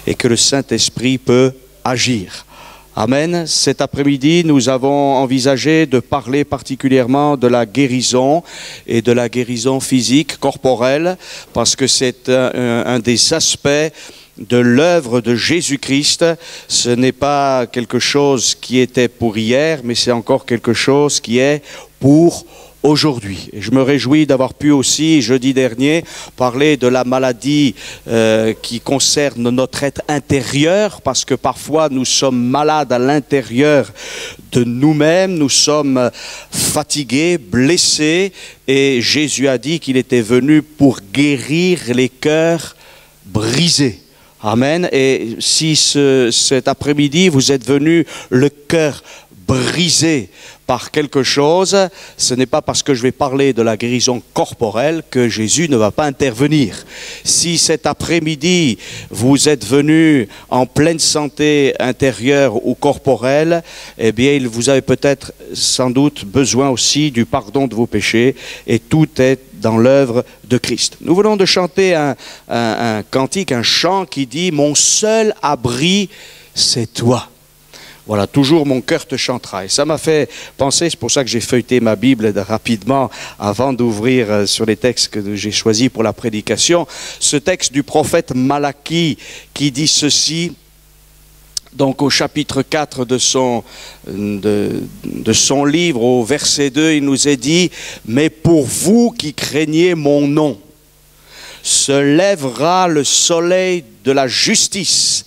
et que le Saint-Esprit peut agir. Amen. Cet après-midi, nous avons envisagé de parler particulièrement de la guérison et de la guérison physique, corporelle, parce que c'est un des aspects de l'œuvre de Jésus-Christ. Ce n'est pas quelque chose qui était pour hier, mais c'est encore quelque chose qui est pour aujourd'hui. Et je me réjouis d'avoir pu aussi, jeudi dernier, parler de la maladie qui concerne notre être intérieur, parce que parfois nous sommes malades à l'intérieur de nous-mêmes, nous sommes fatigués, blessés, et Jésus a dit qu'il était venu pour guérir les cœurs brisés. Amen. Et si cet après-midi vous êtes venu le cœur brisé par quelque chose, ce n'est pas parce que je vais parler de la guérison corporelle que Jésus ne va pas intervenir. Si cet après-midi vous êtes venu en pleine santé intérieure ou corporelle, eh bien vous avez peut-être sans doute besoin aussi du pardon de vos péchés, et tout est dans l'œuvre de Christ. Nous venons de chanter un cantique, un chant qui dit « Mon seul abri, c'est toi ». Voilà, toujours mon cœur te chantera. Et ça m'a fait penser, c'est pour ça que j'ai feuilleté ma Bible rapidement avant d'ouvrir sur les textes que j'ai choisis pour la prédication. Ce texte du prophète Malachie qui dit ceci, donc au chapitre 4 de son livre, au verset 2, il nous est dit « Mais pour vous qui craignez mon nom, se lèvera le soleil de la justice,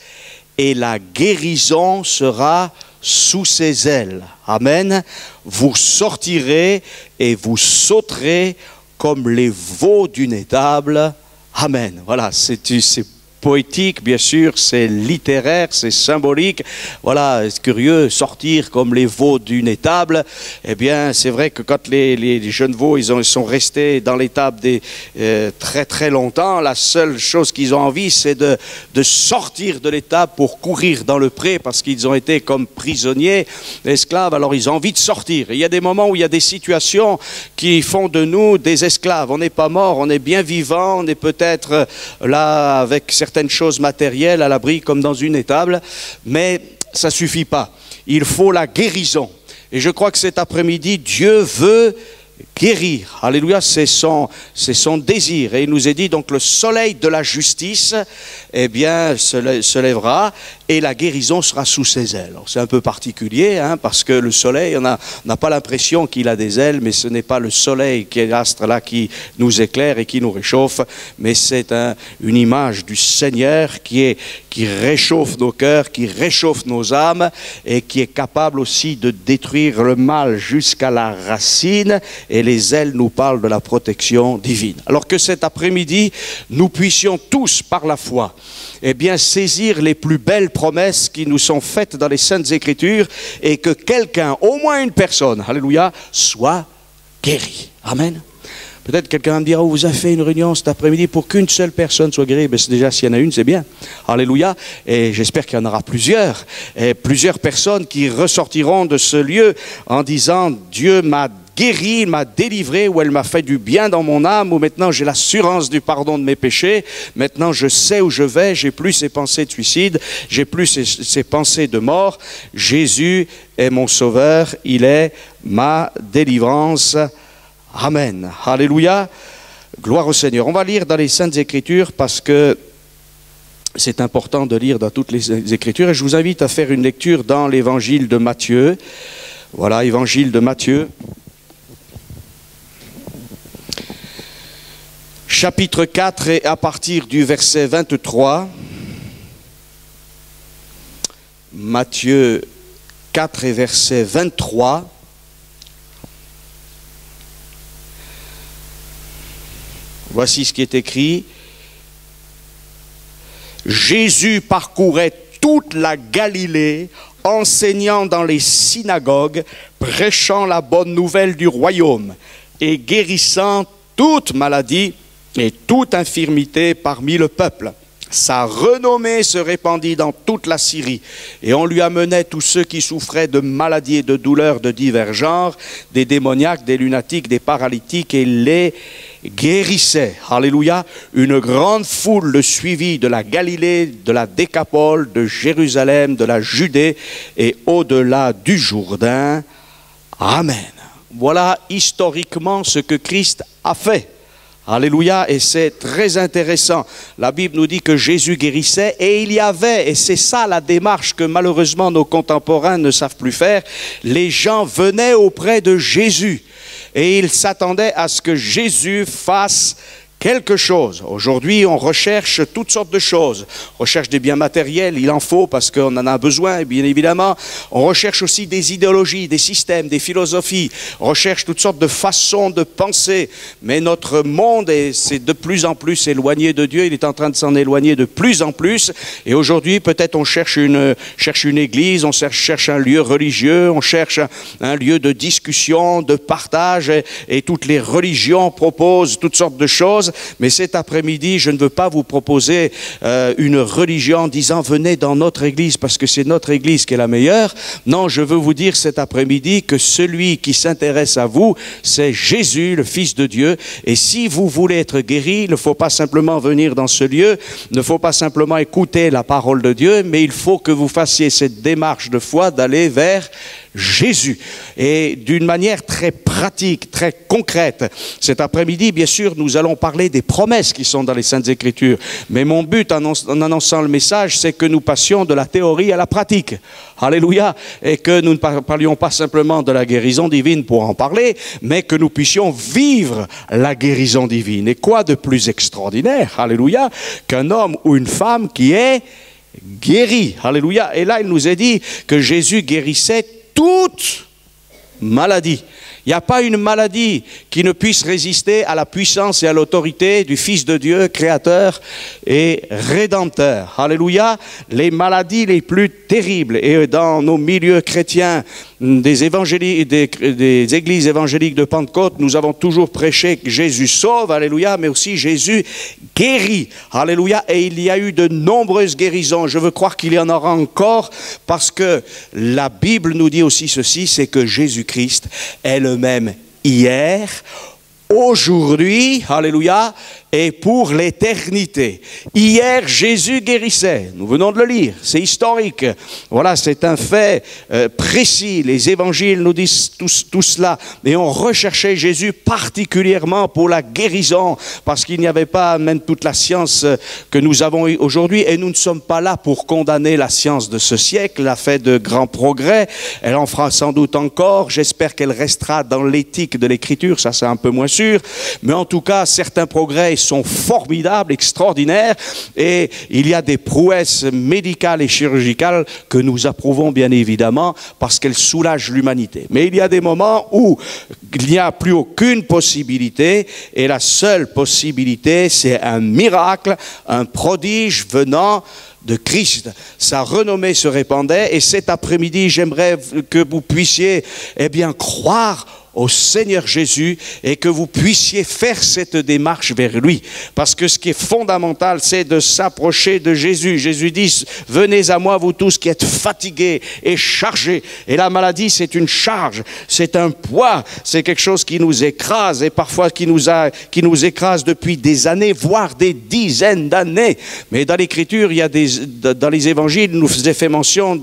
et la guérison sera sous ses ailes. » Amen. Vous sortirez et vous sauterez comme les veaux d'une étable. Amen. Voilà, c'est poétique, bien sûr, c'est littéraire, c'est symbolique. Voilà, c'est curieux, sortir comme les veaux d'une étable. Eh bien, c'est vrai que quand les jeunes veaux, ils sont restés dans l'étable très très longtemps, la seule chose qu'ils ont envie, c'est de sortir de l'étable pour courir dans le pré, parce qu'ils ont été comme prisonniers, esclaves, alors ils ont envie de sortir. Et il y a des moments où il y a des situations qui font de nous des esclaves. On n'est pas mort, on est bien vivant, on est peut-être là avec certaines choses matérielles à l'abri comme dans une étable, mais ça ne suffit pas. Il faut la guérison. Et je crois que cet après-midi, Dieu veut guérir. Alléluia, c'est son désir. Et il nous est dit, donc le soleil de la justice, eh bien, se lèvera et la guérison sera sous ses ailes. C'est un peu particulier, hein, parce que le soleil, on n'a pas l'impression qu'il a des ailes, mais ce n'est pas le soleil qui est l'astre là qui nous éclaire et qui nous réchauffe, mais c'est une image du Seigneur qui réchauffe nos cœurs, qui réchauffe nos âmes et qui est capable aussi de détruire le mal jusqu'à la racine. Et les ailes nous parlent de la protection divine. Alors que cet après-midi, nous puissions tous, par la foi, eh bien, saisir les plus belles promesses qui nous sont faites dans les Saintes Écritures, et que quelqu'un, au moins une personne, alléluia, soit guéri. Amen. Peut-être quelqu'un va me dire, oh, vous avez fait une réunion cet après-midi pour qu'une seule personne soit guérie. Ben, déjà, s'il y en a une, c'est bien. Alléluia. Et j'espère qu'il y en aura plusieurs. Et plusieurs personnes qui ressortiront de ce lieu en disant, Dieu m'a guéri, il m'a délivré, ou elle m'a fait du bien dans mon âme, ou maintenant j'ai l'assurance du pardon de mes péchés, maintenant je sais où je vais, j'ai plus ces pensées de suicide, j'ai plus ces pensées de mort. Jésus est mon sauveur, il est ma délivrance. Amen. Alléluia. Gloire au Seigneur. On va lire dans les Saintes Écritures parce que c'est important de lire dans toutes les Écritures, et je vous invite à faire une lecture dans l'évangile de Matthieu. Voilà, évangile de Matthieu. Chapitre 4 et à partir du verset 23. Matthieu 4 et verset 23. Voici ce qui est écrit. Jésus parcourait toute la Galilée, enseignant dans les synagogues, prêchant la bonne nouvelle du royaume et guérissant toute maladie et toute infirmité parmi le peuple. Sa renommée se répandit dans toute la Syrie, et on lui amenait tous ceux qui souffraient de maladies et de douleurs de divers genres, des démoniaques, des lunatiques, des paralytiques, et les guérissait. Alléluia. Une grande foule le suivit de la Galilée, de la Décapole, de Jérusalem, de la Judée et au-delà du Jourdain. Amen. Voilà historiquement ce que Christ a fait. Alléluia, et c'est très intéressant. La Bible nous dit que Jésus guérissait, et il y avait, et c'est ça la démarche que malheureusement nos contemporains ne savent plus faire, les gens venaient auprès de Jésus et ils s'attendaient à ce que Jésus fasse quelque chose. Aujourd'hui, on recherche toutes sortes de choses. On recherche des biens matériels, il en faut parce qu'on en a besoin, bien évidemment. On recherche aussi des idéologies, des systèmes, des philosophies. On recherche toutes sortes de façons de penser. Mais notre monde c'est de plus en plus éloigné de Dieu. Il est en train de s'en éloigner de plus en plus. Et aujourd'hui, peut-être on cherche une église, on cherche un lieu religieux, on cherche un lieu de discussion, de partage. Et toutes les religions proposent toutes sortes de choses. Mais cet après-midi, je ne veux pas vous proposer une religion en disant venez dans notre église parce que c'est notre église qui est la meilleure. Non, je veux vous dire cet après-midi que celui qui s'intéresse à vous, c'est Jésus, le Fils de Dieu. Et si vous voulez être guéri, il ne faut pas simplement venir dans ce lieu, il ne faut pas simplement écouter la parole de Dieu, mais il faut que vous fassiez cette démarche de foi d'aller vers Jésus. Et d'une manière très pratique, très concrète. Cet après-midi, bien sûr, nous allons parler des promesses qui sont dans les Saintes Écritures. Mais mon but en annonçant le message, c'est que nous passions de la théorie à la pratique. Alléluia. Et que nous ne parlions pas simplement de la guérison divine pour en parler, mais que nous puissions vivre la guérison divine. Et quoi de plus extraordinaire, alléluia, qu'un homme ou une femme qui est guéri. Alléluia. Et là, il nous est dit que Jésus guérissait toute maladie. Il n'y a pas une maladie qui ne puisse résister à la puissance et à l'autorité du Fils de Dieu, créateur et rédempteur. Alléluia. Les maladies les plus terribles, et dans nos milieux chrétiens, des églises évangéliques de Pentecôte, nous avons toujours prêché que Jésus sauve, alléluia, mais aussi Jésus guérit, alléluia, et il y a eu de nombreuses guérisons. Je veux croire qu'il y en aura encore, parce que la Bible nous dit aussi ceci, c'est que Jésus-Christ est le même hier, aujourd'hui, alléluia, et pour l'éternité. Hier, Jésus guérissait. Nous venons de le lire. C'est historique. Voilà, c'est un fait précis. Les évangiles nous disent tout cela. Et on recherchait Jésus particulièrement pour la guérison, parce qu'il n'y avait pas même toute la science que nous avons aujourd'hui. Et nous ne sommes pas là pour condamner la science de ce siècle. Elle a fait de grands progrès. Elle en fera sans doute encore. J'espère qu'elle restera dans l'éthique de l'Écriture. Ça, c'est un peu moins sûr. Mais en tout cas, certains progrès sont formidables, extraordinaires, et il y a des prouesses médicales et chirurgicales que nous approuvons bien évidemment parce qu'elles soulagent l'humanité. Mais il y a des moments où il n'y a plus aucune possibilité, et la seule possibilité, c'est un miracle, un prodige venant de Christ. Sa renommée se répandait, et cet après-midi, j'aimerais que vous puissiez croire au Seigneur Jésus et que vous puissiez faire cette démarche vers lui. Parce que ce qui est fondamental, c'est de s'approcher de Jésus. Jésus dit, venez à moi vous tous qui êtes fatigués et chargés. Et la maladie, c'est une charge, c'est un poids, c'est quelque chose qui nous écrase, et parfois qui nous écrase depuis des années, voire des dizaines d'années. Mais dans l'Écriture, il y a dans les évangiles, il nous faisait fait mention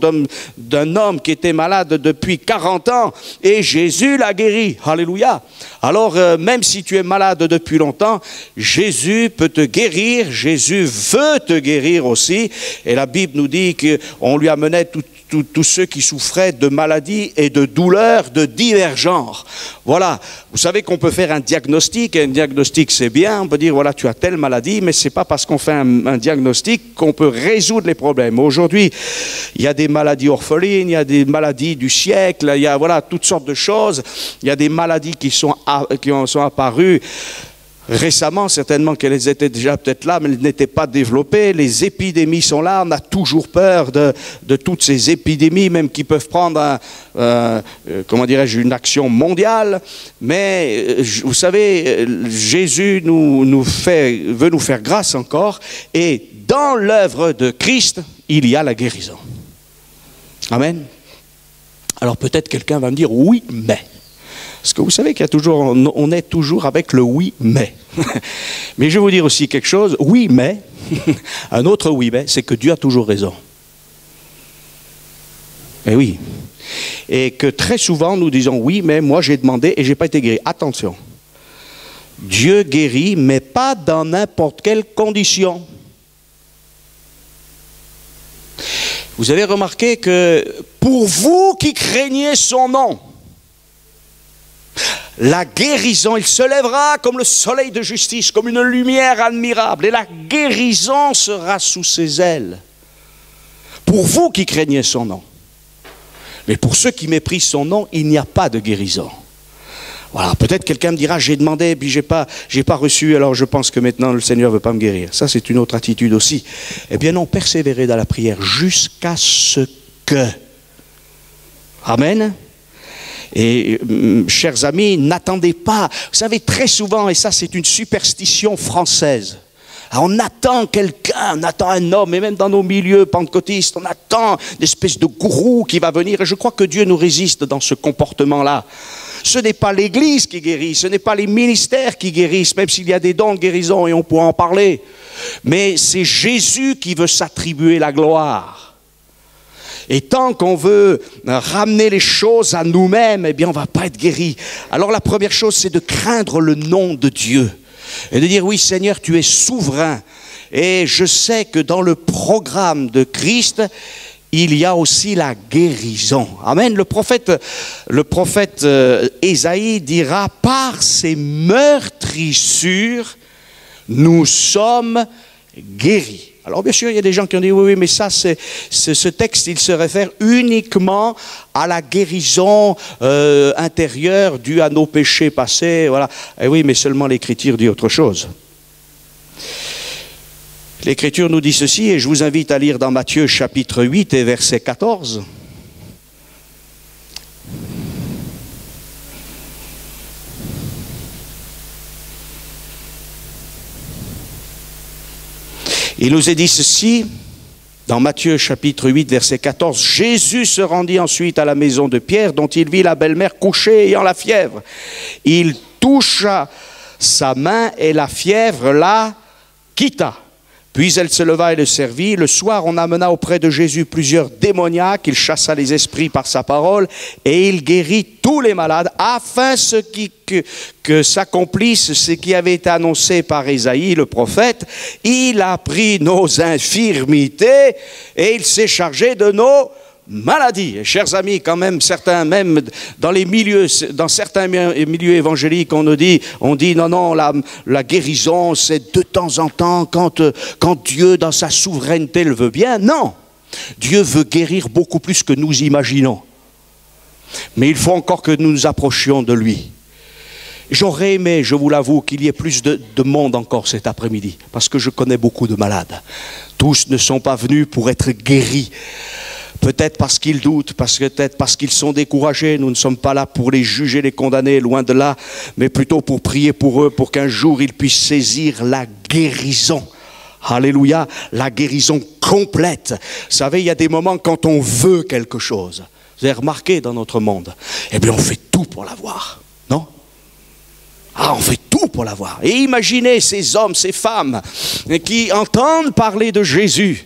d'un homme qui était malade depuis 40 ans, et Jésus l'a guéri. Alléluia. Alors, même si tu es malade depuis longtemps, Jésus peut te guérir, Jésus veut te guérir aussi. Et la Bible nous dit qu'on lui amenait tous ceux qui souffraient de maladies et de douleurs de divers genres. Voilà. Vous savez qu'on peut faire un diagnostic, et un diagnostic c'est bien, on peut dire voilà tu as telle maladie, mais c'est pas parce qu'on fait un diagnostic qu'on peut résoudre les problèmes. Aujourd'hui, il y a des maladies orphelines, il y a des maladies du siècle, il y a voilà toutes sortes de choses. Il y a des maladies qui sont apparues récemment, certainement qu'elles étaient déjà peut-être là, mais elles n'étaient pas développées. Les épidémies sont là, on a toujours peur de toutes ces épidémies, même qui peuvent prendre une action mondiale. Mais vous savez, Jésus veut nous faire grâce encore, et dans l'œuvre de Christ, il y a la guérison. Amen. Alors peut-être quelqu'un va me dire, oui, mais. Parce que vous savez qu'il y a toujours, on est toujours avec le oui, mais. Mais je vais vous dire aussi quelque chose, oui, mais, un autre oui, mais, c'est que Dieu a toujours raison. Eh oui. Et que très souvent nous disons, oui, mais moi j'ai demandé et je n'ai pas été guéri. Attention. Dieu guérit, mais pas dans n'importe quelle condition. Vous avez remarqué que pour vous qui craignez son nom, la guérison, il se lèvera comme le soleil de justice, comme une lumière admirable, et la guérison sera sous ses ailes. Pour vous qui craignez son nom. Mais pour ceux qui méprisent son nom, il n'y a pas de guérison. Voilà, peut-être quelqu'un me dira, j'ai demandé et puis j'ai pas reçu, alors je pense que maintenant le Seigneur ne veut pas me guérir. Ça, c'est une autre attitude aussi. Eh bien non, persévérez dans la prière jusqu'à ce que. Amen. Et chers amis, n'attendez pas. Vous savez, très souvent, et ça c'est une superstition française, on attend quelqu'un, on attend un homme, et même dans nos milieux pentecôtistes, on attend une espèce de gourou qui va venir, et je crois que Dieu nous résiste dans ce comportement-là. Ce n'est pas l'Église qui guérit, ce n'est pas les ministères qui guérissent, même s'il y a des dons de guérison et on pourra en parler. Mais c'est Jésus qui veut s'attribuer la gloire. Et tant qu'on veut ramener les choses à nous-mêmes, eh bien on ne va pas être guéri. Alors la première chose, c'est de craindre le nom de Dieu. Et de dire, oui Seigneur, tu es souverain. Et je sais que dans le programme de Christ, il y a aussi la guérison. Amen. Le prophète Ésaïe dira, par ses meurtrissures, nous sommes guéris. Alors bien sûr, il y a des gens qui ont dit, oui, mais ça, ce texte, il se réfère uniquement à la guérison intérieure due à nos péchés passés. Voilà. Et oui, mais seulement l'Écriture dit autre chose. L'Écriture nous dit ceci, et je vous invite à lire dans Matthieu chapitre 8 et verset 14. Il nous est dit ceci, dans Matthieu chapitre 8 verset 14, « Jésus se rendit ensuite à la maison de Pierre, dont il vit la belle-mère couchée ayant la fièvre. Il toucha sa main et la fièvre la quitta. Puis elle se leva et le servit. Le soir, on amena auprès de Jésus plusieurs démoniaques. Il chassa les esprits par sa parole et il guérit tous les malades, afin que s'accomplisse ce qui avait été annoncé par Ésaïe, le prophète. Il a pris nos infirmités et il s'est chargé de nos maladie. Et chers amis, quand même, certains, même dans certains milieux évangéliques, on dit non, la guérison, c'est de temps en temps, quand Dieu, dans sa souveraineté, le veut bien. Non, Dieu veut guérir beaucoup plus que nous imaginons. Mais il faut encore que nous nous approchions de lui. J'aurais aimé, je vous l'avoue, qu'il y ait plus de monde encore cet après-midi, parce que je connais beaucoup de malades. Tous ne sont pas venus pour être guéris. Peut-être parce qu'ils doutent, peut-être parce qu'ils sont découragés. Nous ne sommes pas là pour les juger, les condamner, loin de là, mais plutôt pour prier pour eux, pour qu'un jour ils puissent saisir la guérison. Alléluia, la guérison complète. Vous savez, il y a des moments quand on veut quelque chose. Vous avez remarqué dans notre monde, eh bien on fait tout pour l'avoir, non ? Ah, on fait tout pour l'avoir. Et imaginez ces hommes, ces femmes qui entendent parler de Jésus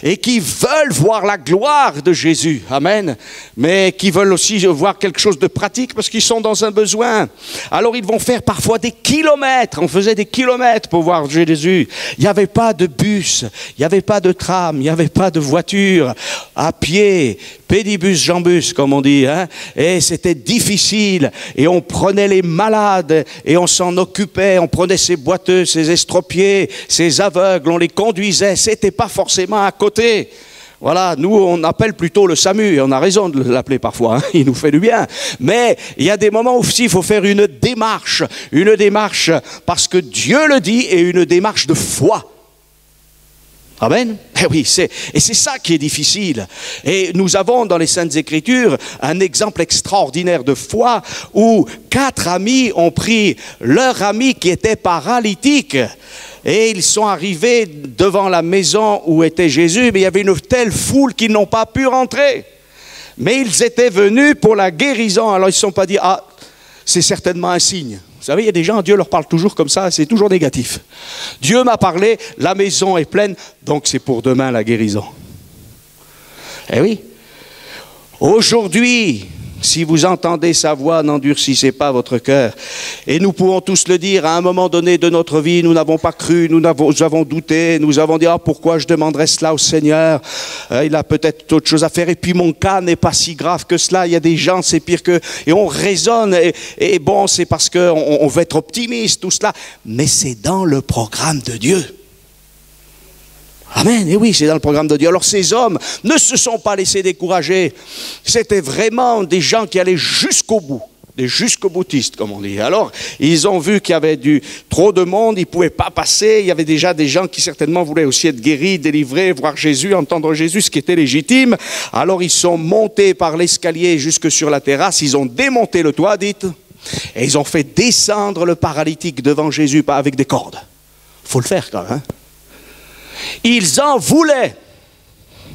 et qui veulent voir la gloire de Jésus, amen, mais qui veulent aussi voir quelque chose de pratique parce qu'ils sont dans un besoin. Alors ils vont faire parfois des kilomètres, on faisait des kilomètres pour voir Jésus. Il n'y avait pas de bus, il n'y avait pas de tram, il n'y avait pas de voiture, à pied, pédibus jambus comme on dit, hein? Et c'était difficile, et on prenait les malades et on s'en occupait, on prenait ces boiteux, ces estropiés, ces aveugles, on les conduisait, c'était pas forcément à côté. Voilà, nous on appelle plutôt le SAMU, et on a raison de l'appeler parfois, hein, il nous fait du bien. Mais il y a des moments où aussi il faut faire une démarche parce que Dieu le dit, et une démarche de foi. Amen. Eh oui, c'est ça qui est difficile. Et nous avons dans les Saintes Écritures un exemple extraordinaire de foi où 4 amis ont pris leur ami qui était paralytique. Et ils sont arrivés devant la maison où était Jésus, mais il y avait une telle foule qu'ils n'ont pas pu rentrer. Mais ils étaient venus pour la guérison. Alors ils ne se sont pas dit, ah, c'est certainement un signe. Vous savez, il y a des gens, Dieu leur parle toujours comme ça, c'est toujours négatif. Dieu m'a parlé, la maison est pleine, donc c'est pour demain la guérison. Eh oui. Aujourd'hui, si vous entendez sa voix, n'endurcissez pas votre cœur. Et nous pouvons tous le dire, à un moment donné de notre vie, nous n'avons pas cru, nous avons douté, nous avons dit, ah, pourquoi je demanderais cela au Seigneur? Il a peut-être autre chose à faire. Et puis mon cas n'est pas si grave que cela. Il y a des gens, c'est pire que... Et on raisonne, et bon, c'est parce qu'on veut être optimiste, tout cela. Mais c'est dans le programme de Dieu. Amen, et oui, c'est dans le programme de Dieu. Alors ces hommes ne se sont pas laissés décourager. C'était vraiment des gens qui allaient jusqu'au bout, des jusqu'au-boutistes, comme on dit. Alors, ils ont vu qu'il y avait trop de monde, ils ne pouvaient pas passer. Il y avait déjà des gens qui certainement voulaient aussi être guéris, délivrés, voir Jésus, entendre Jésus, ce qui était légitime. Alors, ils sont montés par l'escalier jusque sur la terrasse, ils ont démonté le toit, dites, et ils ont fait descendre le paralytique devant Jésus, pas avec des cordes. Il faut le faire quand même, hein. Ils en voulaient.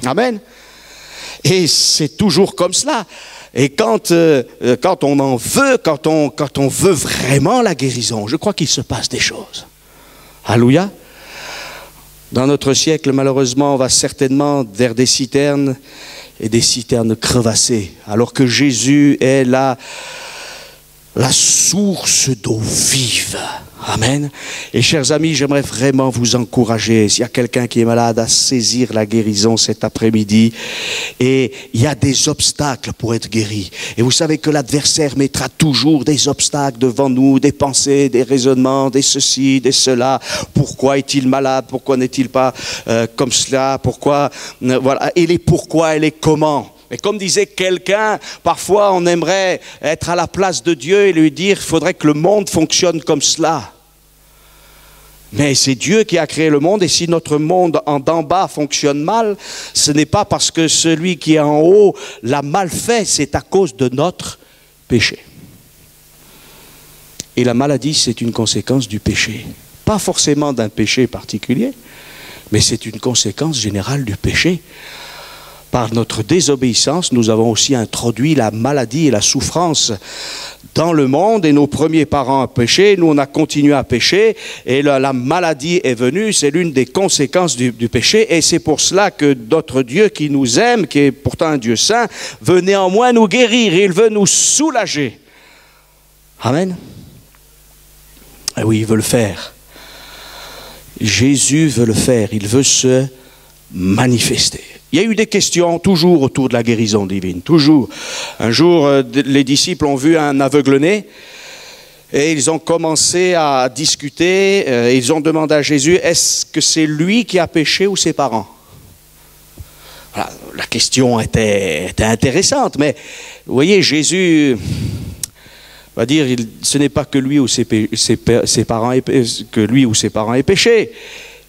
Amen. Et c'est toujours comme cela. Et quand on en veut, quand on veut vraiment la guérison, je crois qu'il se passe des choses. Alléluia. Dans notre siècle, malheureusement, on va certainement vers des citernes et des citernes crevassées, alors que Jésus est la source d'eau vive. Amen. Et chers amis, j'aimerais vraiment vous encourager, s'il y a quelqu'un qui est malade, à saisir la guérison cet après-midi. Et il y a des obstacles pour être guéri. Et vous savez que l'adversaire mettra toujours des obstacles devant nous, des pensées, des raisonnements, des ceci, des cela. Pourquoi est-il malade? Pourquoi n'est-il pas comme cela? Pourquoi voilà. Et les pourquoi et les comment. Et comme disait quelqu'un, parfois on aimerait être à la place de Dieu et lui dire, il faudrait que le monde fonctionne comme cela. Mais c'est Dieu qui a créé le monde, et si notre monde d'en bas fonctionne mal, ce n'est pas parce que celui qui est en haut l'a mal fait, c'est à cause de notre péché. Et la maladie, c'est une conséquence du péché. Pas forcément d'un péché particulier, mais c'est une conséquence générale du péché. Par notre désobéissance, nous avons aussi introduit la maladie et la souffrance dans le monde, et nos premiers parents ont péché, nous on a continué à pécher, et la maladie est venue, c'est l'une des conséquences du péché, et c'est pour cela que notre Dieu qui nous aime, qui est pourtant un Dieu saint, veut néanmoins nous guérir, il veut nous soulager. Amen. Et oui, il veut le faire. Jésus veut le faire, il veut se manifester. Il y a eu des questions toujours autour de la guérison divine, toujours. Un jour, les disciples ont vu un aveugle-né et ils ont commencé à discuter. Ils ont demandé à Jésus, est-ce que c'est lui qui a péché ou ses parents? Voilà, la question était intéressante, mais vous voyez, Jésus va dire, ce n'est pas que lui ou ses parents aient péché,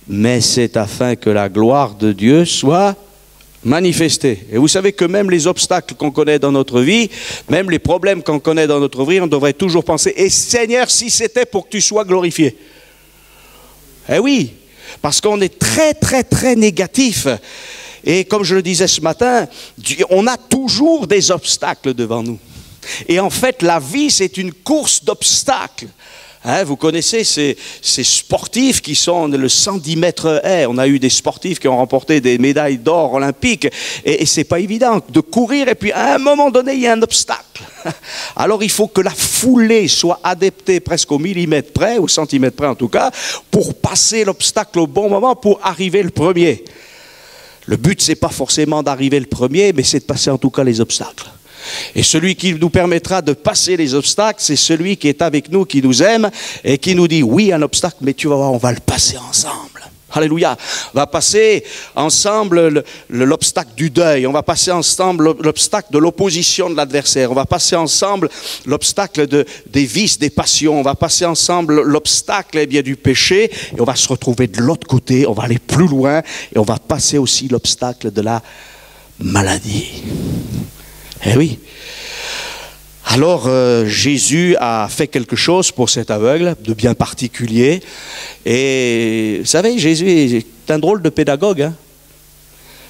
mais c'est afin que la gloire de Dieu soit manifesté. Et vous savez que même les obstacles qu'on connaît dans notre vie, même les problèmes qu'on connaît dans notre vie, on devrait toujours penser, et Seigneur, si c'était pour que tu sois glorifié. Eh oui, parce qu'on est très, très, très négatif. Et comme je le disais ce matin, on a toujours des obstacles devant nous. Et en fait, la vie, c'est une course d'obstacles. Hein, vous connaissez ces sportifs qui sont le 110 mètres haies. On a eu des sportifs qui ont remporté des médailles d'or olympiques. Et c'est pas évident de courir et puis à un moment donné, il y a un obstacle. Alors il faut que la foulée soit adaptée presque au millimètre près, au centimètre près en tout cas, pour passer l'obstacle au bon moment pour arriver le premier. Le but, c'est pas forcément d'arriver le premier, mais c'est de passer en tout cas les obstacles. Et celui qui nous permettra de passer les obstacles, c'est celui qui est avec nous, qui nous aime et qui nous dit, oui, un obstacle, mais tu vas voir, on va le passer ensemble. Alléluia. On va passer ensemble l'obstacle du deuil. On va passer ensemble l'obstacle de l'opposition de l'adversaire. On va passer ensemble l'obstacle des vices, des passions. On va passer ensemble l'obstacle du péché. Et on va se retrouver de l'autre côté. On va aller plus loin. Et on va passer aussi l'obstacle de la maladie. Eh oui. Alors Jésus a fait quelque chose pour cet aveugle de bien particulier. Et vous savez, Jésus est un drôle de pédagogue, hein.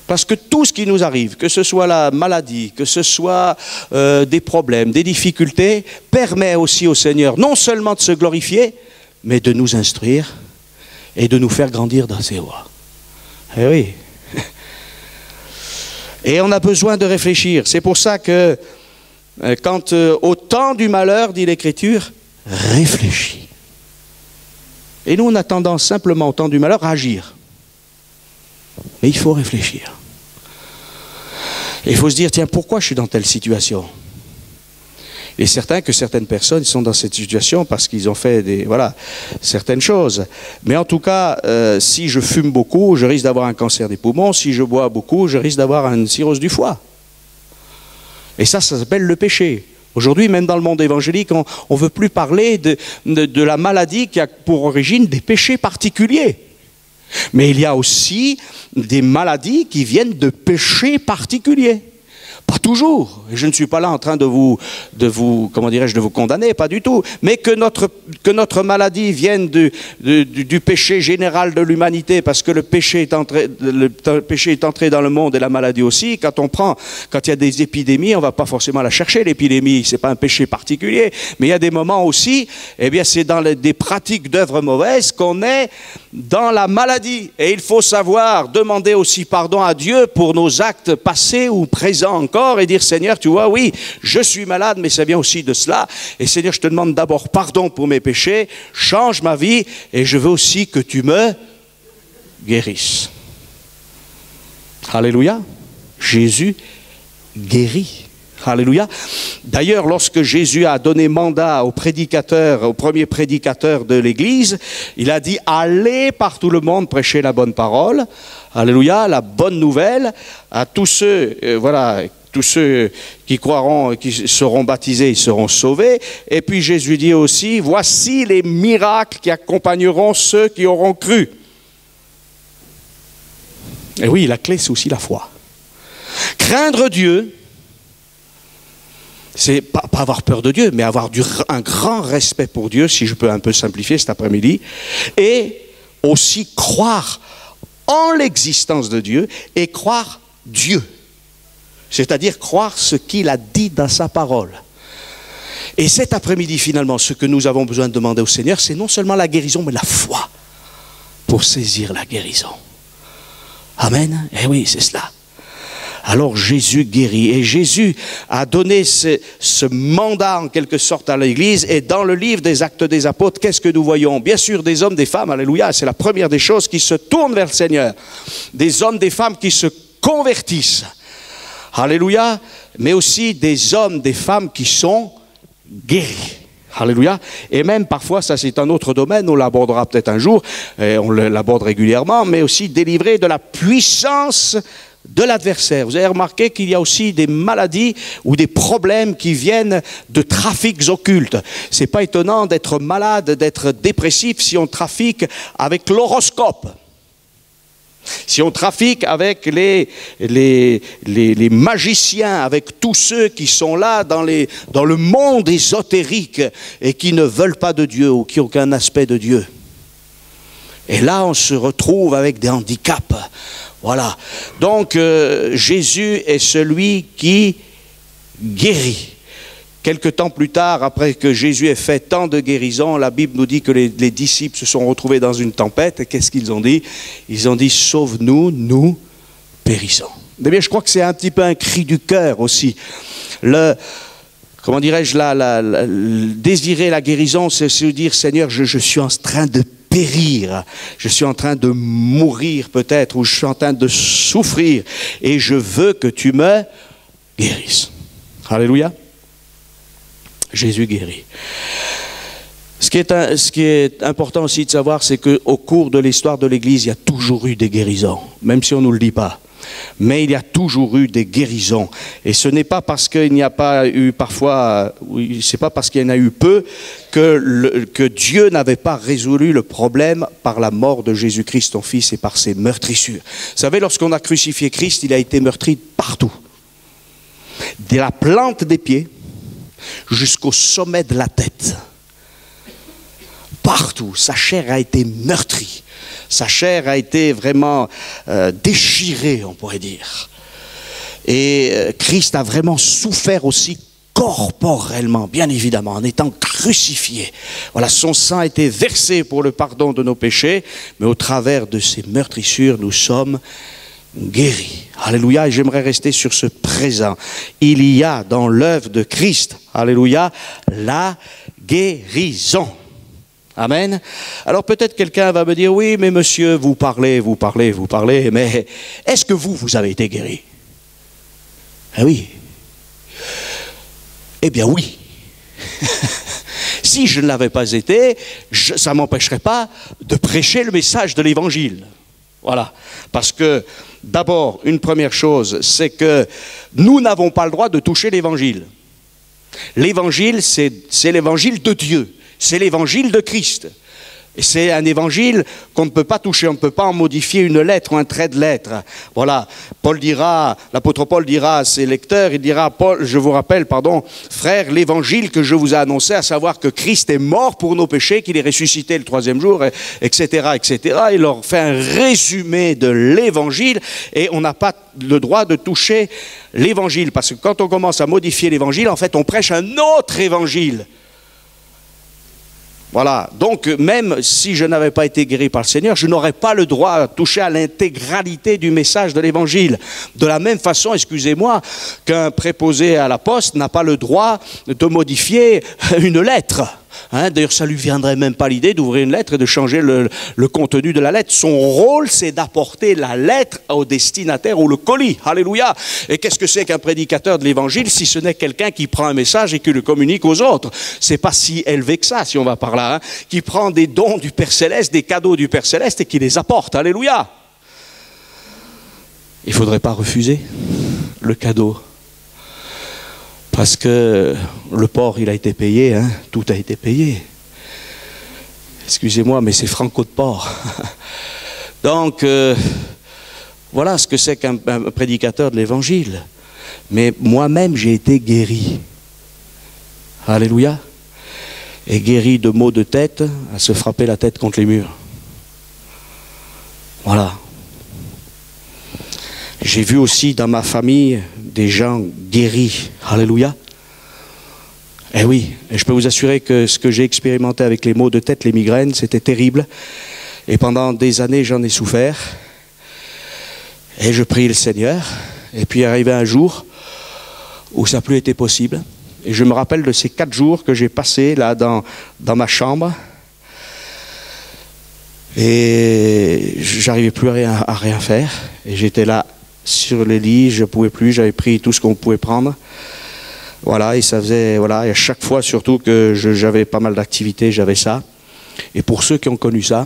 Parce que tout ce qui nous arrive, que ce soit la maladie, que ce soit des problèmes, des difficultés, permet aussi au Seigneur non seulement de se glorifier, mais de nous instruire et de nous faire grandir dans ses voies. Eh oui. Et on a besoin de réfléchir. C'est pour ça que quand au temps du malheur, dit l'Écriture, réfléchis. Et nous, on a tendance simplement au temps du malheur à agir. Mais il faut réfléchir. Et il faut se dire, tiens, pourquoi je suis dans telle situation? Il est certain que certaines personnes sont dans cette situation parce qu'ils ont fait certaines choses. Mais en tout cas, si je fume beaucoup, je risque d'avoir un cancer des poumons. Si je bois beaucoup, je risque d'avoir une cirrhose du foie. Et ça s'appelle le péché. Aujourd'hui, même dans le monde évangélique, on ne veut plus parler de la maladie qui a pour origine des péchés particuliers. Mais il y a aussi des maladies qui viennent de péchés particuliers. Pas toujours. Je ne suis pas là en train de vous condamner, pas du tout. Mais que notre maladie vienne du péché général de l'humanité, parce que le péché est entré dans le monde et la maladie aussi. Quand il y a des épidémies, on ne va pas forcément la chercher, l'épidémie. C'est pas un péché particulier. Mais il y a des moments aussi, c'est dans des pratiques d'œuvres mauvaises qu'on est dans la maladie. Et il faut savoir demander aussi pardon à Dieu pour nos actes passés ou présents encore, et dire, Seigneur, tu vois, oui, je suis malade, mais ça vient aussi de cela. Et Seigneur, je te demande d'abord pardon pour mes péchés, change ma vie, et je veux aussi que tu me guérisses. Alléluia. Jésus guérit. Alléluia. D'ailleurs, lorsque Jésus a donné mandat au premier prédicateur de l'Église, il a dit, allez par tout le monde prêcher la bonne parole. Alléluia, la bonne nouvelle à tous ceux, tous ceux qui croiront, qui seront baptisés, ils seront sauvés. Et puis Jésus dit aussi, voici les miracles qui accompagneront ceux qui auront cru. Et oui, la clé, c'est aussi la foi. Craindre Dieu, c'est pas avoir peur de Dieu, mais avoir un grand respect pour Dieu, si je peux un peu simplifier cet après-midi, et aussi croire en l'existence de Dieu et croire Dieu. C'est-à-dire croire ce qu'il a dit dans sa parole. Et cet après-midi, finalement, ce que nous avons besoin de demander au Seigneur, c'est non seulement la guérison, mais la foi pour saisir la guérison. Amen. Eh oui, c'est cela. Alors Jésus guérit. Et Jésus a donné ce mandat en quelque sorte à l'Église. Et dans le livre des Actes des Apôtres, qu'est-ce que nous voyons? Bien sûr des hommes, des femmes, alléluia, c'est la première des choses, qui se tournent vers le Seigneur. Des hommes, des femmes qui se convertissent. Alléluia. Mais aussi des hommes, des femmes qui sont guéris. Alléluia. Et même parfois, ça c'est un autre domaine, on l'abordera peut-être un jour, et on l'aborde régulièrement, mais aussi délivrés de la puissance de l'adversaire. Vous avez remarqué qu'il y a aussi des maladies ou des problèmes qui viennent de trafics occultes. C'est pas étonnant d'être malade, d'être dépressif si on trafique avec l'horoscope. Si on trafique avec les magiciens, avec tous ceux qui sont là dans le monde ésotérique et qui ne veulent pas de Dieu ou qui n'ont aucun aspect de Dieu. Et là, on se retrouve avec des handicaps. Voilà. Donc, Jésus est celui qui guérit. Quelque temps plus tard, après que Jésus ait fait tant de guérisons, la Bible nous dit que les disciples se sont retrouvés dans une tempête. Et qu'est-ce qu'ils ont dit? Ils ont dit, sauve-nous, nous périssons. Eh bien, je crois que c'est un petit peu un cri du cœur aussi. Comment dirais-je, désirer la guérison, c'est se dire, Seigneur, je suis en train de périr, je suis en train de mourir peut-être, ou je suis en train de souffrir, et je veux que tu me guérisses. Alléluia. Jésus guérit. Ce qui est important aussi de savoir, c'est qu'au cours de l'histoire de l'Église, il y a toujours eu des guérisons, même si on ne nous le dit pas. Mais il y a toujours eu des guérisons. Et ce n'est pas parce qu'il n'y a pas eu parfois, c'est pas parce qu'il y en a eu peu, que Dieu n'avait pas résolu le problème par la mort de Jésus-Christ, son Fils, et par ses meurtrissures. Vous savez, lorsqu'on a crucifié Christ, il a été meurtri partout. De la plante des pieds jusqu'au sommet de la tête. partout. Sa chair a été meurtrie. Sa chair a été vraiment déchirée, on pourrait dire. Et Christ a vraiment souffert aussi corporellement, bien évidemment, en étant crucifié. Voilà, son sang a été versé pour le pardon de nos péchés, mais au travers de ces meurtrissures, nous sommes guéris. Alléluia, et j'aimerais rester sur ce présent. Il y a dans l'œuvre de Christ, alléluia, la guérison. Amen. Alors peut-être quelqu'un va me dire, oui, mais monsieur, vous parlez, mais est-ce que vous avez été guéri? Eh oui. Eh bien oui. Si je ne l'avais pas été, ça ne m'empêcherait pas de prêcher le message de l'Évangile. Voilà. Parce que, d'abord, une première chose, c'est que nous n'avons pas le droit de toucher l'Évangile. L'Évangile, c'est l'Évangile de Dieu. C'est l'Évangile de Christ. Et c'est un évangile qu'on ne peut pas toucher, on ne peut pas en modifier une lettre ou un trait de lettre. Voilà, l'apôtre Paul dira à ses lecteurs, il dira, Paul, je vous rappelle, frère, l'évangile que je vous ai annoncé, à savoir que Christ est mort pour nos péchés, qu'il est ressuscité le 3e jour, etc., etc. Il leur fait un résumé de l'évangile et on n'a pas le droit de toucher l'évangile. Parce que quand on commence à modifier l'évangile, en fait, on prêche un autre évangile. Voilà, donc même si je n'avais pas été guéri par le Seigneur, je n'aurais pas le droit de toucher à l'intégralité du message de l'Évangile. De la même façon, excusez-moi, qu'un préposé à la poste n'a pas le droit de modifier une lettre. D'ailleurs, ça ne lui viendrait même pas l'idée d'ouvrir une lettre et de changer le contenu de la lettre. Son rôle, c'est d'apporter la lettre au destinataire ou le colis. Alléluia. Et qu'est-ce que c'est qu'un prédicateur de l'Évangile si ce n'est quelqu'un qui prend un message et qui le communique aux autres? C'est pas si élevé que ça, si on va par là. Qui prend des dons du Père Céleste, des cadeaux du Père Céleste et qui les apporte. Alléluia. Il ne faudrait pas refuser le cadeau. Parce que le porc, il a été payé, tout a été payé. Excusez-moi, mais c'est franco de porc. Donc, voilà ce que c'est qu'un prédicateur de l'Évangile. Mais moi-même, j'ai été guéri. Alléluia. Et guéri de maux de tête, à se frapper la tête contre les murs. Voilà. J'ai vu aussi dans ma famille des gens guéris. Alléluia. Eh oui, et je peux vous assurer que ce que j'ai expérimenté avec les maux de tête, les migraines, c'était terrible. Et pendant des années, j'en ai souffert. Et je priais le Seigneur. Et puis arrivé un jour où ça n'a plus été possible. Et je me rappelle de ces 4 jours que j'ai passés là dans ma chambre. Et j'arrivais plus à rien faire. Et j'étais là sur le lit, je ne pouvais plus, j'avais pris tout ce qu'on pouvait prendre. Voilà, et ça faisait, voilà, et à chaque fois surtout que j'avais pas mal d'activités, j'avais ça. Et pour ceux qui ont connu ça,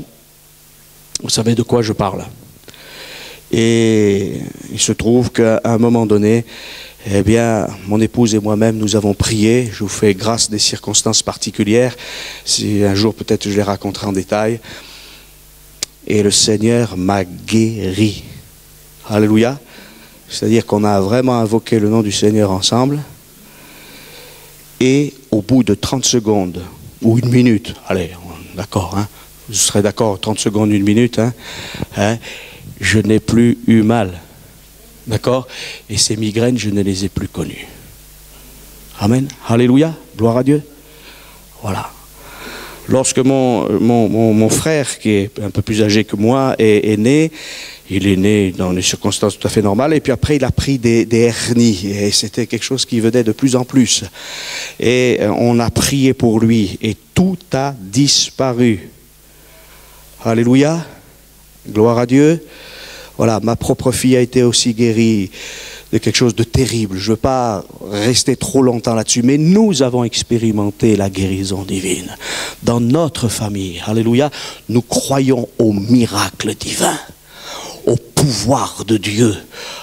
vous savez de quoi je parle. Et il se trouve qu'à un moment donné, eh bien, mon épouse et moi-même, nous avons prié. Je vous fais grâce des circonstances particulières. Si un jour peut-être je les raconterai en détail. Et le Seigneur m'a guéri. Alléluia. C'est-à-dire qu'on a vraiment invoqué le nom du Seigneur ensemble. Et au bout de 30 secondes, ou 1 minute, allez, d'accord, vous serez d'accord, 30 secondes, 1 minute, je n'ai plus eu mal. D'accord? Et ces migraines, je ne les ai plus connues. Amen. Alléluia. Gloire à Dieu. Voilà. Lorsque mon frère, qui est un peu plus âgé que moi, est né, il est né dans des circonstances tout à fait normales, et puis après il a pris des hernies, et c'était quelque chose qui venait de plus en plus. Et on a prié pour lui, et tout a disparu. Alléluia. Gloire à Dieu. Voilà, ma propre fille a été aussi guérie de quelque chose de terrible. Je ne veux pas rester trop longtemps là-dessus, mais nous avons expérimenté la guérison divine. Dans notre famille, alléluia, nous croyons au miracle divin, au pouvoir de Dieu.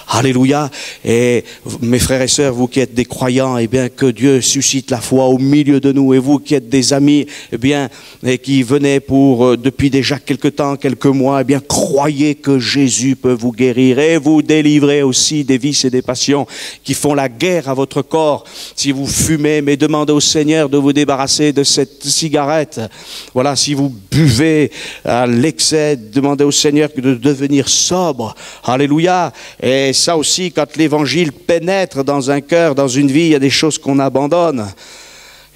Alléluia. Et mes frères et sœurs, vous qui êtes des croyants, eh bien, que Dieu suscite la foi au milieu de nous. Et vous qui êtes des amis, eh bien, et qui venez depuis déjà quelque temps, quelques mois, eh bien, croyez que Jésus peut vous guérir et vous délivrer aussi des vices et des passions qui font la guerre à votre corps. Si vous fumez, mais demandez au Seigneur de vous débarrasser de cette cigarette. Voilà, si vous buvez à l'excès, demandez au Seigneur de devenir sobre. Alléluia. Et ça aussi, quand l'évangile pénètre dans un cœur, dans une vie, il y a des choses qu'on abandonne.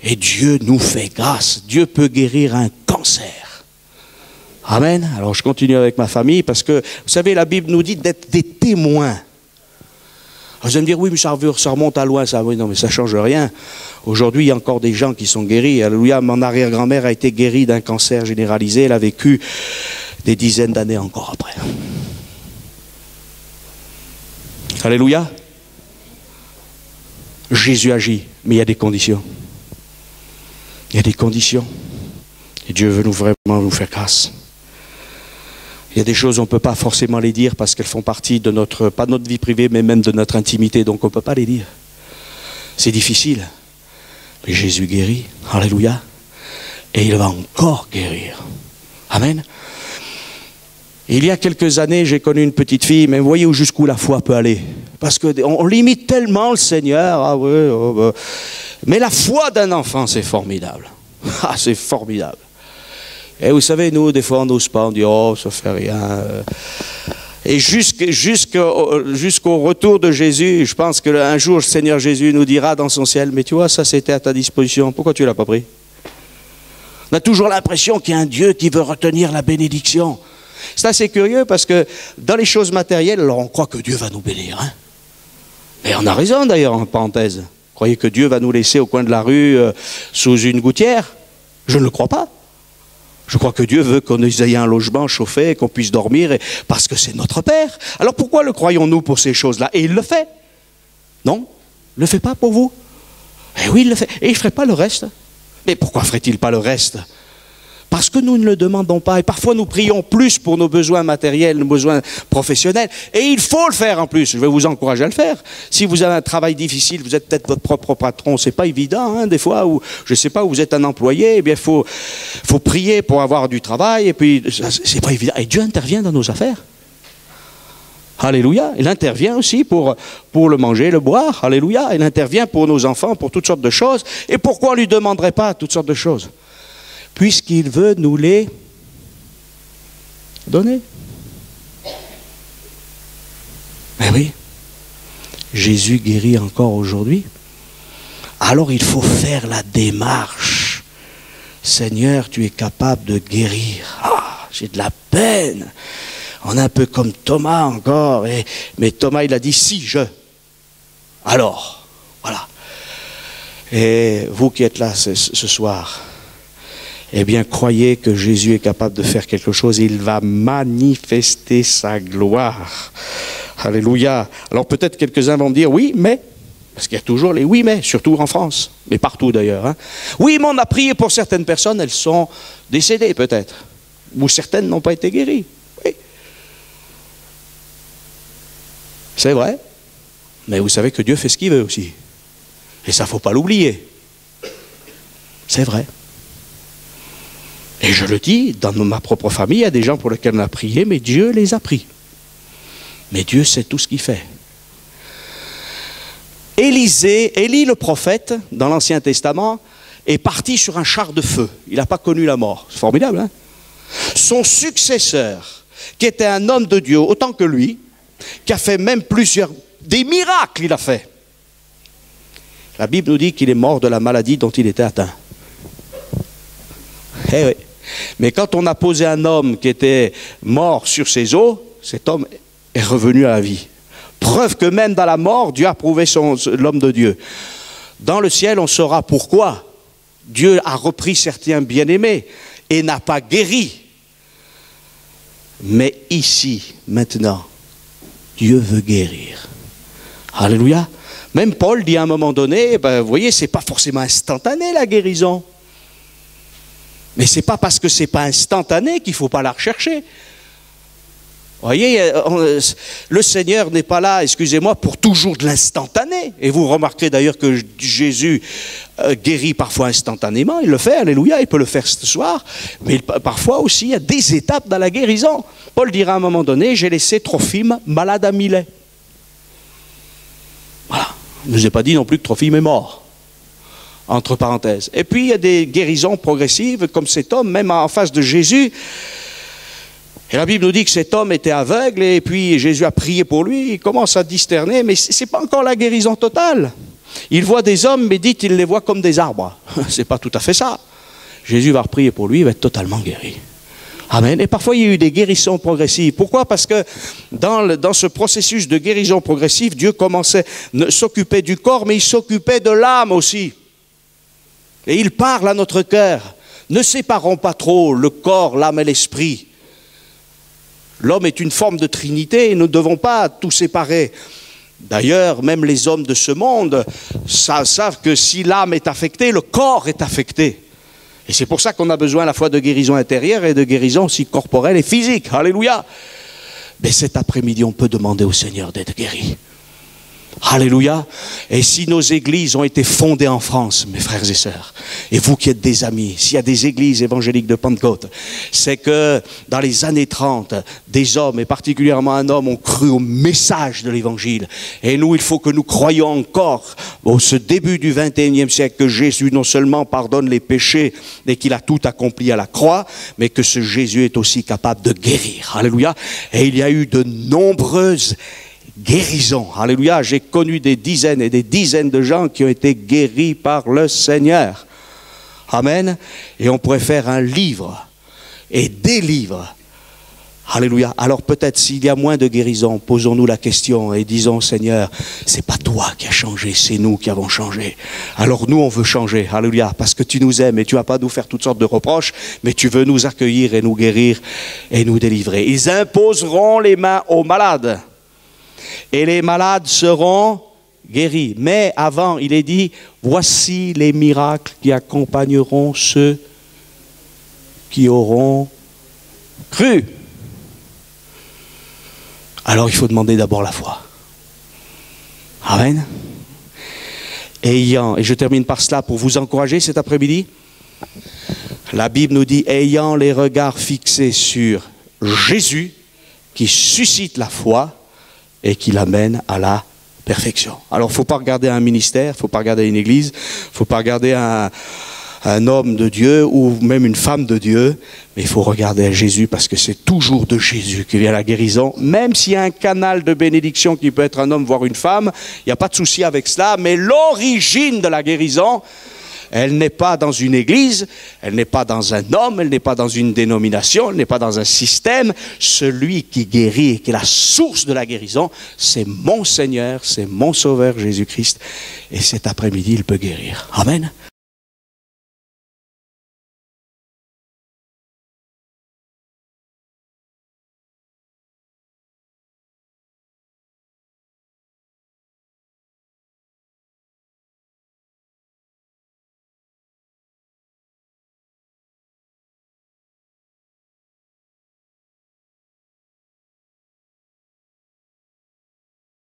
Et Dieu nous fait grâce. Dieu peut guérir un cancer. Amen. Alors je continue avec ma famille parce que, vous savez, la Bible nous dit d'être des témoins. Alors, vous allez me dire, oui, mais ça remonte à loin, ça. Oui, non, mais ça ne change rien. Aujourd'hui, il y a encore des gens qui sont guéris. Alléluia, mon arrière-grand-mère a été guérie d'un cancer généralisé. Elle a vécu des dizaines d'années encore après. Alléluia. Jésus agit, mais il y a des conditions. Il y a des conditions. Et Dieu veut vraiment nous faire grâce. Il y a des choses, on ne peut pas forcément les dire parce qu'elles font partie de notre, pas de notre vie privée, mais même de notre intimité. Donc on ne peut pas les dire. C'est difficile. Mais Jésus guérit. Alléluia. Et il va encore guérir. Amen. Il y a quelques années, j'ai connu une petite fille, mais vous voyez jusqu'où la foi peut aller. Parce qu'on limite tellement le Seigneur. Ah ouais, oh bah. Mais la foi d'un enfant, c'est formidable. Ah, c'est formidable. Et vous savez, nous, des fois, on n'ose pas, on dit, oh, ça fait rien. Et jusqu'au retour de Jésus, je pense qu'un jour, le Seigneur Jésus nous dira dans son ciel, mais tu vois, ça c'était à ta disposition, pourquoi tu ne l'as pas pris? On a toujours l'impression qu'il y a un Dieu qui veut retenir la bénédiction. C'est assez curieux parce que dans les choses matérielles, alors on croit que Dieu va nous bénir. Hein? Et on a raison d'ailleurs, en parenthèse. Vous croyez que Dieu va nous laisser au coin de la rue sous une gouttière? Je ne le crois pas. Je crois que Dieu veut qu'on ait un logement chauffé, qu'on puisse dormir, parce que c'est notre Père. Alors pourquoi le croyons-nous pour ces choses-là? Et il le fait. Non? Il ne le fait pas pour vous? Eh oui, il le fait. Et il ne ferait pas le reste. Mais pourquoi ferait-il pas le reste? Parce que nous ne le demandons pas. Et parfois nous prions plus pour nos besoins matériels, nos besoins professionnels. Et il faut le faire en plus. Je vais vous encourager à le faire. Si vous avez un travail difficile, vous êtes peut-être votre propre patron. C'est pas évident, hein, des fois. Ou je sais pas, où vous êtes un employé. Eh bien, faut prier pour avoir du travail. Et puis, c'est pas évident. Et Dieu intervient dans nos affaires. Alléluia. Il intervient aussi pour le manger, le boire. Alléluia. Il intervient pour nos enfants, pour toutes sortes de choses. Et pourquoi on ne lui demanderait pas toutes sortes de choses? Puisqu'il veut nous les donner. Mais oui, Jésus guérit encore aujourd'hui. Alors il faut faire la démarche. Seigneur, tu es capable de guérir. Ah, j'ai de la peine. On est un peu comme Thomas encore. Mais Thomas, il a dit, si je. Alors, voilà. Et vous qui êtes là ce soir, eh bien, croyez que Jésus est capable de faire quelque chose et il va manifester sa gloire. Alléluia. Alors peut-être quelques-uns vont me dire, oui, mais, parce qu'il y a toujours les oui, mais, surtout en France, mais partout d'ailleurs. Hein. Oui, mais on a prié pour certaines personnes, elles sont décédées peut-être, ou certaines n'ont pas été guéries. Oui. C'est vrai, mais vous savez que Dieu fait ce qu'il veut aussi. Et ça, il ne faut pas l'oublier. C'est vrai. Et je le dis, dans ma propre famille, il y a des gens pour lesquels on a prié, mais Dieu les a pris. Mais Dieu sait tout ce qu'il fait. Élie le prophète, dans l'Ancien Testament, est parti sur un char de feu. Il n'a pas connu la mort. C'est formidable, hein? Son successeur, qui était un homme de Dieu, autant que lui, qui a fait même des miracles, il a fait. La Bible nous dit qu'il est mort de la maladie dont il était atteint. Eh oui. Mais quand on a posé un homme qui était mort sur ses os, cet homme est revenu à la vie. Preuve que même dans la mort, Dieu a prouvé l'homme de Dieu. Dans le ciel, on saura pourquoi Dieu a repris certains bien-aimés et n'a pas guéri. Mais ici, maintenant, Dieu veut guérir. Alléluia. Même Paul dit à un moment donné, ben, vous voyez, ce n'est pas forcément instantané la guérison. Mais ce n'est pas parce que ce n'est pas instantané qu'il ne faut pas la rechercher. Vous voyez, le Seigneur n'est pas là, excusez-moi, pour toujours de l'instantané. Et vous remarquerez d'ailleurs que Jésus guérit parfois instantanément, il le fait, alléluia, il peut le faire ce soir, mais parfois aussi il y a des étapes dans la guérison. Paul dira à un moment donné, j'ai laissé Trophime malade à Milet. Voilà, il ne nous a pas dit non plus que Trophime est mort, entre parenthèses. Et puis il y a des guérisons progressives, comme cet homme, même en face de Jésus. Et la Bible nous dit que cet homme était aveugle et puis Jésus a prié pour lui, il commence à discerner, mais ce n'est pas encore la guérison totale. Il voit des hommes, mais dit qu'il les voit comme des arbres. Ce n'est pas tout à fait ça. Jésus va prier pour lui, il va être totalement guéri. Amen. Et parfois il y a eu des guérisons progressives. Pourquoi? Parce que dans ce processus de guérison progressive, Dieu commençait à s'occuper du corps, mais il s'occupait de l'âme aussi. Et il parle à notre cœur. Ne séparons pas trop le corps, l'âme et l'esprit. L'homme est une forme de trinité et nous ne devons pas tout séparer. D'ailleurs, même les hommes de ce monde savent que si l'âme est affectée, le corps est affecté. Et c'est pour ça qu'on a besoin à la fois de guérison intérieure et de guérison aussi corporelle et physique. Alléluia. Mais cet après-midi, on peut demander au Seigneur d'être guéri. Alléluia. Et si nos églises ont été fondées en France, mes frères et sœurs, et vous qui êtes des amis, s'il y a des églises évangéliques de Pentecôte, c'est que dans les années 30, des hommes, et particulièrement un homme, ont cru au message de l'évangile. Et nous, il faut que nous croyions encore, au ce début du 21e siècle, que Jésus non seulement pardonne les péchés et qu'il a tout accompli à la croix, mais que ce Jésus est aussi capable de guérir. Alléluia. Et il y a eu de nombreuses guérison. Alléluia, j'ai connu des dizaines et des dizaines de gens qui ont été guéris par le Seigneur. Amen. Et on pourrait faire un livre et des livres. Alléluia. Alors peut-être s'il y a moins de guérison, posons-nous la question et disons, Seigneur, c'est pas toi qui as changé, c'est nous qui avons changé. Alors nous, on veut changer. Alléluia. Parce que tu nous aimes et tu vas pas nous faire toutes sortes de reproches, mais tu veux nous accueillir et nous guérir et nous délivrer. Ils imposeront les mains aux malades. Et les malades seront guéris. Mais avant, il est dit, voici les miracles qui accompagneront ceux qui auront cru. Alors il faut demander d'abord la foi. Amen. Et je termine par cela pour vous encourager cet après-midi. La Bible nous dit, ayant les regards fixés sur Jésus, qui suscite la foi, et qui l'amène à la perfection. Alors, il ne faut pas regarder un ministère, il ne faut pas regarder une église, il ne faut pas regarder un homme de Dieu ou même une femme de Dieu, mais il faut regarder à Jésus parce que c'est toujours de Jésus que vient la guérison. Même s'il y a un canal de bénédiction qui peut être un homme, voire une femme, il n'y a pas de souci avec cela, mais l'origine de la guérison, elle n'est pas dans une église, elle n'est pas dans un homme, elle n'est pas dans une dénomination, elle n'est pas dans un système. Celui qui guérit et qui est la source de la guérison, c'est mon Seigneur, c'est mon Sauveur Jésus-Christ. Et cet après-midi, il peut guérir. Amen.